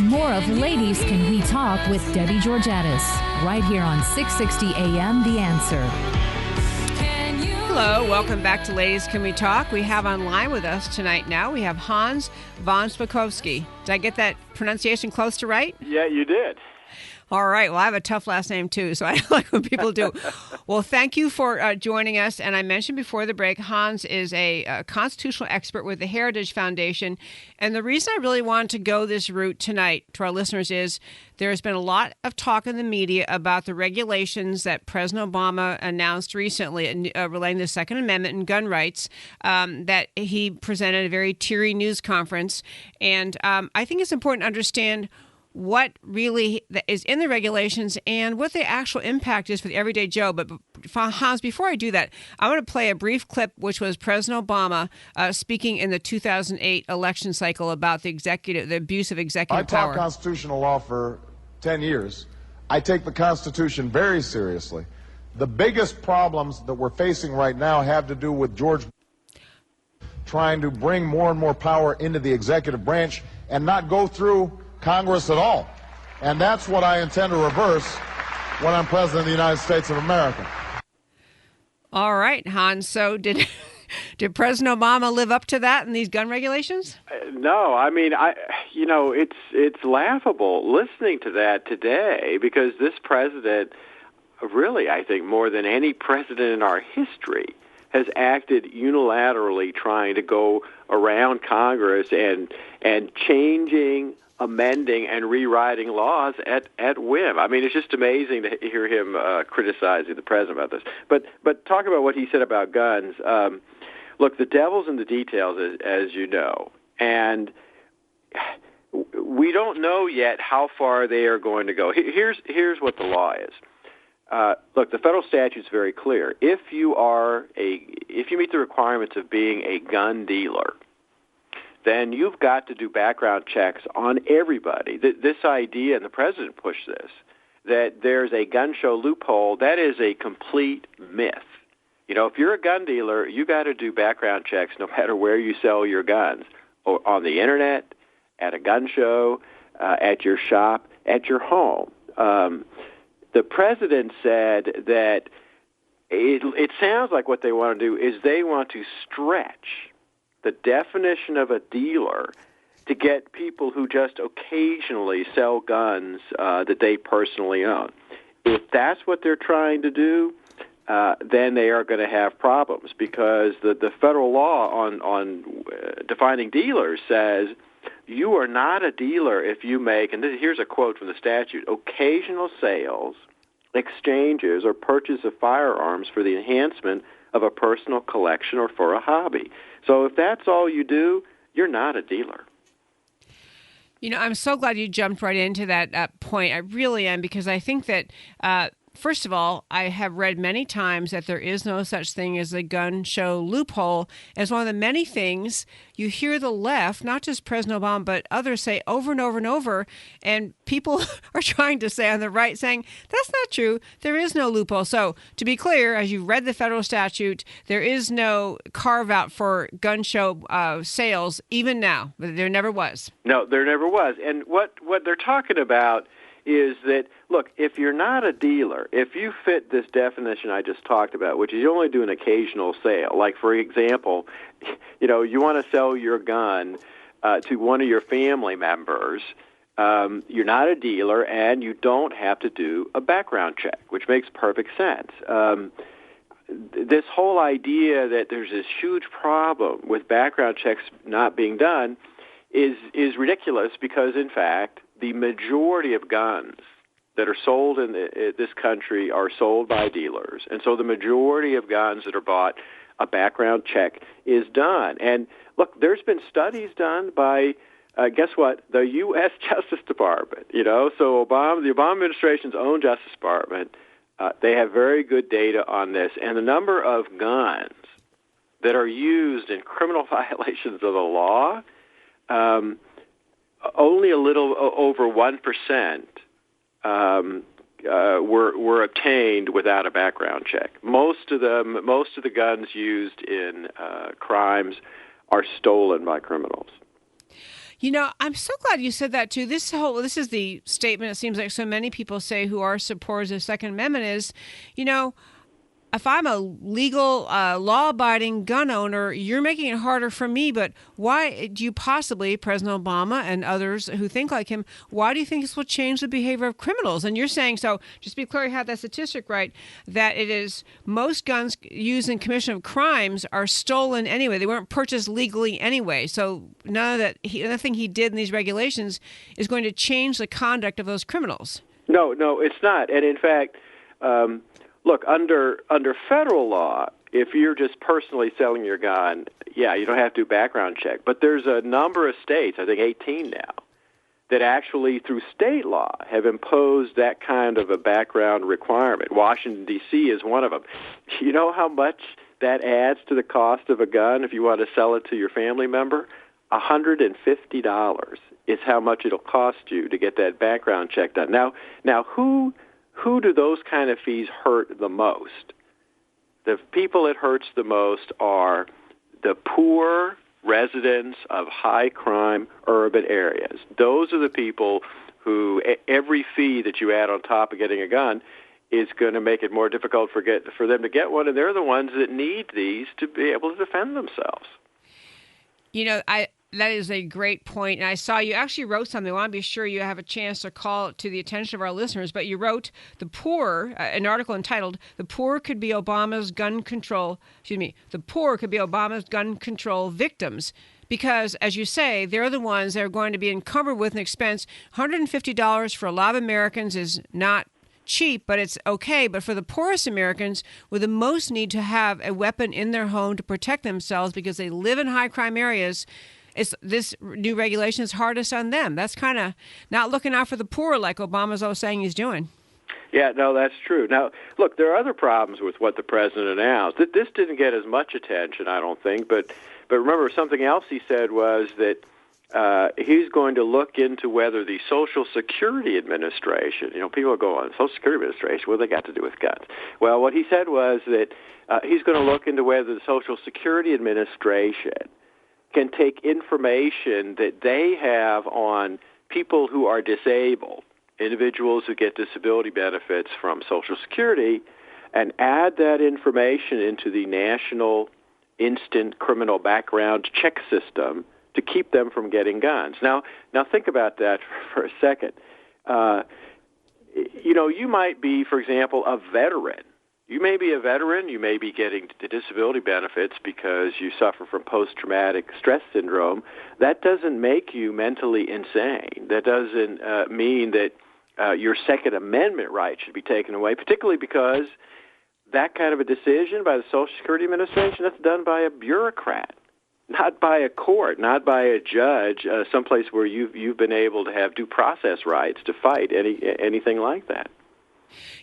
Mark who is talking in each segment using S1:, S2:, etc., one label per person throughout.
S1: More of Ladies Can We Talk with Debbie Georgatos, right here on 660 AM The Answer.
S2: Hello, welcome back to Ladies Can We Talk. We have online with us tonight now, we have Hans von Spakovsky. Did I get that pronunciation close to right?
S3: Yeah, you did.
S2: All right. Well, I have a tough last name, too, so I like when people do. Well, thank you for joining us. And I mentioned before the break, Hans is a constitutional expert with the Heritage Foundation. And the reason I really wanted to go this route tonight to our listeners is there's been a lot of talk in the media about the regulations that President Obama announced recently relating to the Second Amendment and gun rights that he presented at a very teary news conference. And I think it's important to understand what really is in the regulations and what the actual impact is for the everyday Joe. But Hans, before I do that, I want to play a brief clip, which was President Obama speaking in the 2008 election cycle about the abuse of executive power.
S4: I taught constitutional law for 10 years. I take the Constitution very seriously. The biggest problems that we're facing right now have to do with George trying to bring more and more power into the executive branch and not go through Congress at all. And that's what I intend to reverse when I'm President of the United States of America.
S2: All right, Hans. So did President Obama live up to that in these gun regulations?
S3: No, I mean, it's laughable listening to that today because this president really, I think, more than any president in our history, has acted unilaterally trying to go around Congress and changing, amending, and rewriting laws at whim. I mean, it's just amazing to hear him criticizing the president about this. But talk about what he said about guns. Look, the devil's in the details, as you know, and we don't know yet how far they are going to go. Here's what the law is. Look, the federal statute's very clear. If you meet the requirements of being a gun dealer, then you've got to do background checks on everybody. This idea, and the president pushed this, that there's a gun show loophole, that is a complete myth. You know, if you're a gun dealer, you got to do background checks no matter where you sell your guns, or on the internet, at a gun show, at your shop, at your home. The president said that it sounds like what they want to do is they want to stretch the definition of a dealer to get people who just occasionally sell guns that they personally own. If that's what they're trying to do, then they are going to have problems because the federal law on defining dealers says you are not a dealer if you make, and here's a quote from the statute, occasional sales, exchanges, or purchase of firearms for the enhancement of a personal collection or for a hobby. So if that's all you do, you're not a dealer.
S2: You know, I'm so glad you jumped right into that point. I really am, because I think that, first of all, I have read many times that there is no such thing as a gun show loophole. As one of the many things you hear the left, not just President Obama, but others say over and over and over, and people are trying to say on the right, saying, that's not true. There is no loophole. So to be clear, as you read the federal statute, there is no carve-out for gun show sales, even now. There never was.
S3: No, there never was. And what they're talking about is that, look, if you're not a dealer, if you fit this definition I just talked about, which is you only do an occasional sale, like, for example, you know, you want to sell your gun to one of your family members, you're not a dealer, and you don't have to do a background check, which makes perfect sense. This whole idea that there's this huge problem with background checks not being done is ridiculous because, in fact, the majority of guns that are sold in this country are sold by dealers. And so the majority of guns that are bought, a background check is done. And look, there's been studies done by, guess what, the U.S. Justice Department. You know, so the Obama administration's own Justice Department, they have very good data on this. And the number of guns that are used in criminal violations of the law, only a little over 1% were obtained without a background check. Most of the guns used in crimes are stolen by criminals.
S2: I'm so glad you said that too. This is the statement it seems like so many people say who are supporters of the Second Amendment is, if I'm a legal, law-abiding gun owner, you're making it harder for me. But why do you possibly, President Obama and others who think like him, why do you think this will change the behavior of criminals? And you're saying, so just to be clear, you have that statistic right, that it is most guns used in commission of crimes are stolen anyway. They weren't purchased legally anyway. So nothing he did in these regulations is going to change the conduct of those criminals.
S3: No, it's not. And in fact, look, under federal law, if you're just personally selling your gun, you don't have to do background check. But there's a number of states, I think 18 now, that actually through state law have imposed that kind of a background requirement. Washington, D.C. is one of them. You know how much that adds to the cost of a gun if you want to sell it to your family member? $150 is how much it'll cost you to get that background check done. Now, who do those kind of fees hurt the most? The people it hurts the most are the poor residents of high-crime urban areas. Those are the people who every fee that you add on top of getting a gun is going to make it more difficult for them to get one, and they're the ones that need these to be able to defend themselves.
S2: That is a great point. And I saw you actually wrote something. I want to be sure you have a chance to call to the attention of our listeners. But you wrote an article entitled, The Poor Could Be Obama's Gun Control Victims. Because, as you say, they're the ones that are going to be encumbered with an expense. $150 for a lot of Americans is not cheap, but it's okay. But for the poorest Americans with the most need to have a weapon in their home to protect themselves because they live in high crime areas, this new regulation is hardest on them. That's kind of not looking out for the poor like Obama's always saying he's doing.
S3: Yeah, no, that's true. Now, look, there are other problems with what the president announced. This didn't get as much attention, I don't think, but remember, something else he said was that he's going to look into whether the Social Security Administration, people go on, Social Security Administration, what do they got to do with guns? Well, what he said was that he's going to look into whether the Social Security Administration can take information that they have on people who are disabled, individuals who get disability benefits from Social Security, and add that information into the National Instant Criminal Background Check System to keep them from getting guns. Now think about that for a second. You might be, for example, a veteran. You may be a veteran. You may be getting the disability benefits because you suffer from post-traumatic stress syndrome. That doesn't make you mentally insane. That doesn't mean that your Second Amendment right should be taken away, particularly because that kind of a decision by the Social Security Administration, that's done by a bureaucrat, not by a court, not by a judge, someplace where you've been able to have due process rights to fight anything like that.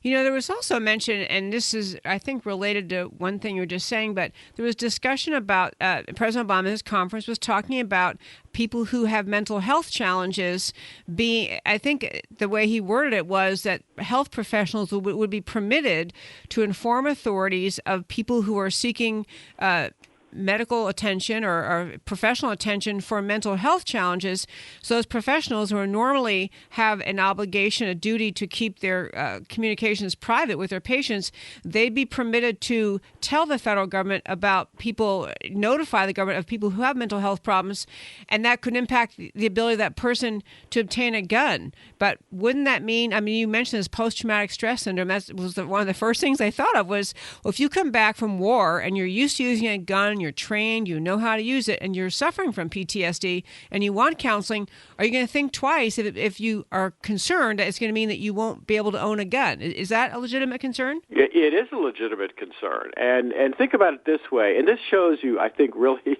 S2: There was also mention, and this is, I think, related to one thing you were just saying, but there was discussion about President Obama, his conference, was talking about people who have mental health challenges being, I think the way he worded it was that health professionals would be permitted to inform authorities of people who are seeking medical attention or professional attention for mental health challenges. So those professionals who normally have an obligation, a duty to keep their communications private with their patients, they'd be permitted to tell the federal government about people, notify the government of people who have mental health problems, and that could impact the ability of that person to obtain a gun. But wouldn't that mean, you mentioned this post-traumatic stress syndrome. That was one of the first things I thought of was, well, if you come back from war and you're used to using a gun, you're trained, you know how to use it, and you're suffering from PTSD and you want counseling, are you going to think twice if you are concerned that it's going to mean that you won't be able to own a gun? Is that a legitimate concern?
S3: It is a legitimate concern. And think about it this way, and this shows you, I think, really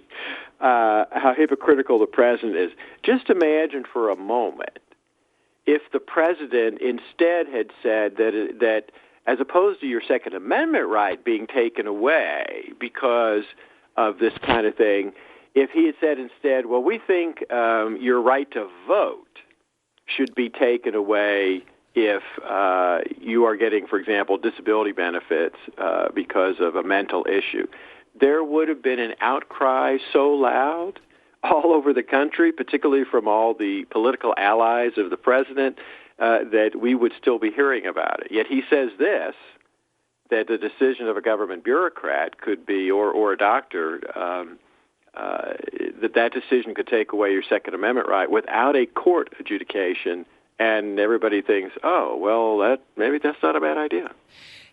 S3: how hypocritical the president is. Just imagine for a moment if the president instead had said that as opposed to your Second Amendment right being taken away because of this kind of thing, if he had said instead, well, we think your right to vote should be taken away if you are getting, for example, disability benefits because of a mental issue, there would have been an outcry so loud all over the country, particularly from all the political allies of the president, that we would still be hearing about it. Yet he says this, that the decision of a government bureaucrat could be, or a doctor, that decision could take away your Second Amendment right without a court adjudication, and everybody thinks, oh, well, maybe that's not a bad idea.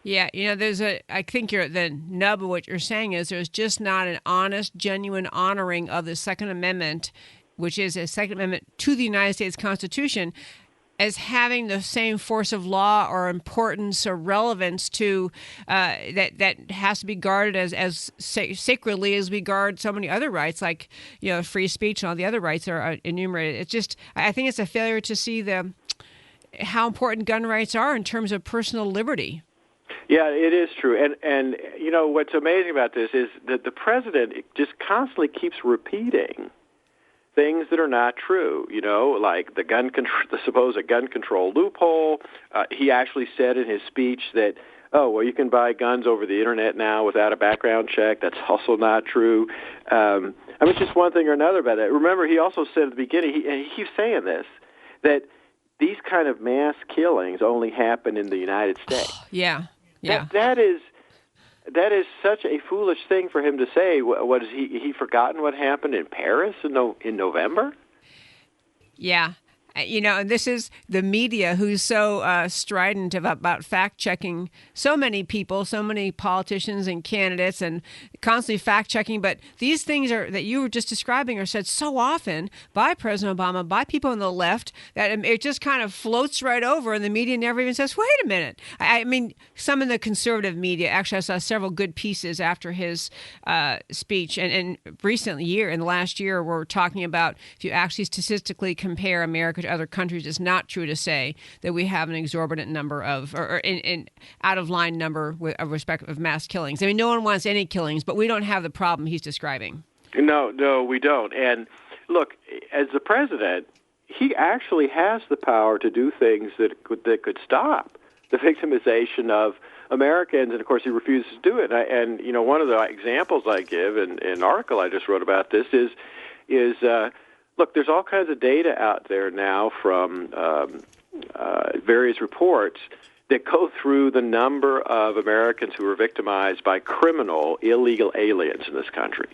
S2: Yeah, I think the nub of what you're saying is there's just not an honest, genuine honoring of the Second Amendment, which is a Second Amendment to the United States Constitution, as having the same force of law or importance or relevance to that has to be guarded as sacredly as we guard so many other rights, like free speech and all the other rights that are enumerated. It's just, I think it's a failure to see how important gun rights are in terms of personal liberty.
S3: Yeah, it is true. And what's amazing about this is that the president just constantly keeps repeating things that are not true, like the supposed gun control loophole. He actually said in his speech that, you can buy guns over the Internet now without a background check. That's also not true. It's just one thing or another about that. Remember, he also said at the beginning, and he keeps saying this, that these kind of mass killings only happen in the United States.
S2: Yeah.
S3: That is such a foolish thing for him to say. What is he forgotten what happened in Paris in November?
S2: Yeah. And this is the media who's so strident about fact-checking so many people, so many politicians and candidates, and constantly fact-checking. But these things that you were just describing are said so often by President Obama, by people on the left, that it just kind of floats right over, and the media never even says, wait a minute. I mean, some of the conservative media, actually, I saw several good pieces after his speech, and in the last year, we're talking about if you actually statistically compare America to other countries, it's not true to say that we have an exorbitant number of, or an out-of-line number of respect of mass killings. I mean, no one wants any killings, but we don't have the problem he's describing.
S3: No, we don't. And look, as the president, he actually has the power to do things that could stop the victimization of Americans, and of course he refuses to do it. And one of the examples I give in an article I just wrote about this is look, there's all kinds of data out there now from various reports that go through the number of Americans who were victimized by criminal, illegal aliens in this country.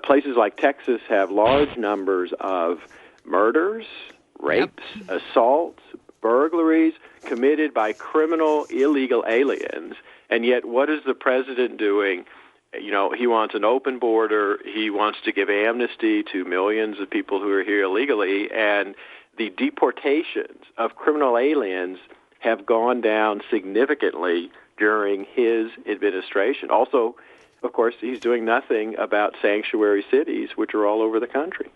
S3: Places like Texas have large numbers of murders, rapes, assaults, burglaries committed by criminal, illegal aliens. And yet, what is the president doing? He wants an open border. He wants to give amnesty to millions of people who are here illegally. And the deportations of criminal aliens have gone down significantly during his administration. Also, of course, he's doing nothing about sanctuary cities, which are all over the country.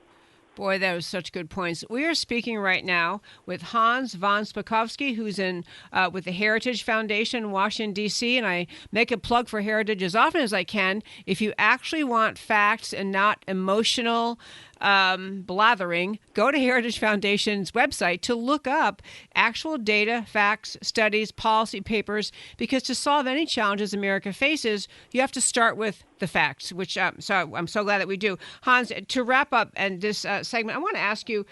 S2: Boy, that was such good points. We are speaking right now with Hans von Spakovsky, who's with the Heritage Foundation in Washington, D.C., and I make a plug for Heritage as often as I can. If you actually want facts and not emotional blathering, go to Heritage Foundation's website to look up actual data, facts, studies, policy papers, because to solve any challenges America faces, you have to start with the facts, which so I'm so glad that we do. Hans, to wrap up and this segment, I want to ask you,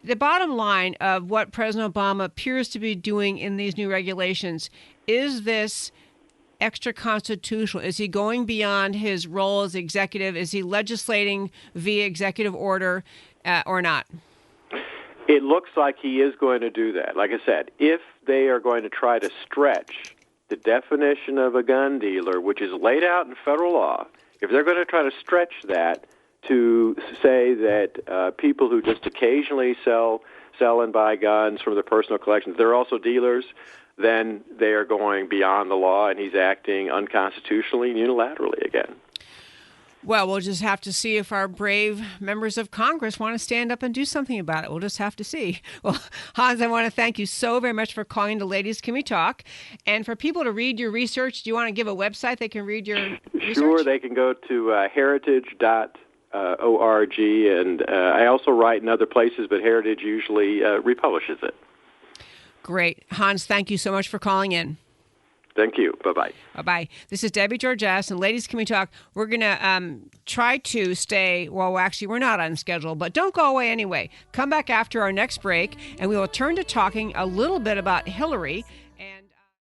S2: the bottom line of what President Obama appears to be doing in these new regulations, is this extra constitutional? Is he going beyond his role as executive? Is he legislating via executive order or not?
S3: It looks like he is going to do that. Like I said, if they are going to try to stretch the definition of a gun dealer, which is laid out in federal law, if they're going to try to stretch that to say that people who just occasionally sell and buy guns from their personal collections, they're also dealers, then they are going beyond the law, and he's acting unconstitutionally and unilaterally again.
S2: Well, we'll just have to see if our brave members of Congress want to stand up and do something about it. We'll just have to see. Well, Hans, I want to thank you so very much for calling to Ladies Can We Talk. And for people to read your research, do you want to give a website they can read your research?
S3: Sure, they can go to heritage.org, and I also write in other places, but Heritage usually republishes it.
S2: Great. Hans, thank you so much for calling in.
S3: Thank you. Bye-bye.
S2: Bye-bye. This is Debbie Georgatos, and ladies, can we talk? We're going to try to stay, well, actually, we're not on schedule, but don't go away anyway. Come back after our next break, and we will turn to talking a little bit about Hillary. And